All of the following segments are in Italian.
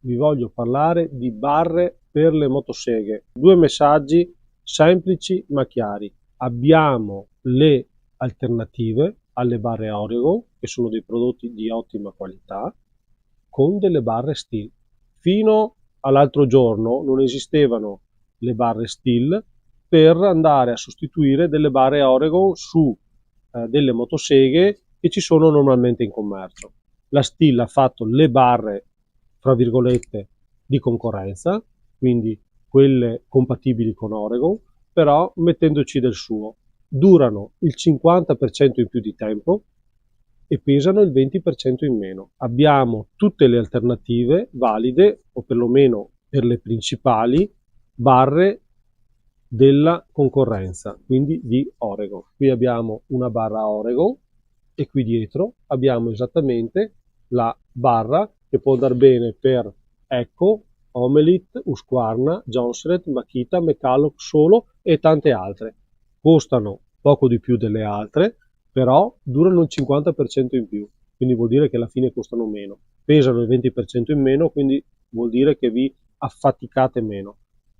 vi voglio parlare di barre per le motoseghe. Due messaggi semplici ma chiari. Abbiamo le alternative alle barre Oregon, che sono dei prodotti di ottima qualità, con delle barre steel. Fino all'altro giorno non esistevano le barre steel per andare a sostituire delle barre Oregon su delle motoseghe che ci sono normalmente in commercio. La Stihl ha fatto le barre, fra virgolette, di concorrenza, quindi quelle compatibili con Oregon, però mettendoci del suo. Durano il 50% in più di tempo e pesano il 20% in meno. Abbiamo tutte le alternative valide, o perlomeno per le principali barre della concorrenza, quindi di Oregon. Qui abbiamo una barra Oregon e qui dietro abbiamo esattamente la barra che può andare bene per Ecco, Homelite, Husqvarna, Jonsered, Makita, McCulloch solo e tante altre. Costano poco di più delle altre, però durano il 50% in più, quindi vuol dire che alla fine costano meno. Pesano il 20% in meno, quindi vuol dire che vi affaticate meno.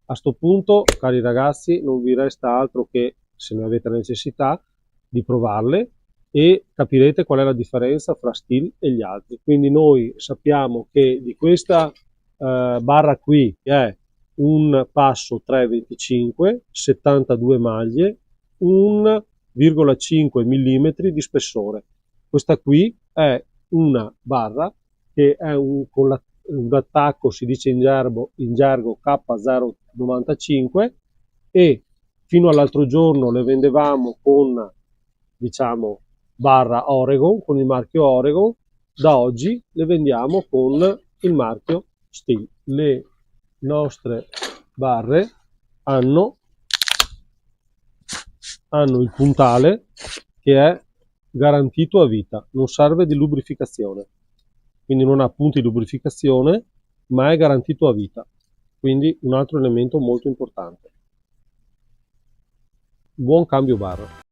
A sto punto, cari ragazzi, non vi resta altro che, se ne avete necessità, di provarle e capirete qual è la differenza fra Stihl e gli altri. Quindi noi sappiamo che di questa barra qui, che è un passo 3,25, 72 maglie, 1,5 mm di spessore. Questa qui è una barra che è con un attacco, si dice in gergo K095, e fino all'altro giorno le vendevamo con, diciamo, barra Oregon, con il marchio Oregon. Da oggi le vendiamo con il marchio Stihl. Le nostre barre hanno il puntale che è garantito a vita, non serve di lubrificazione, quindi non ha punti di lubrificazione, ma è garantito a vita, quindi un altro elemento molto importante. Buon cambio barra.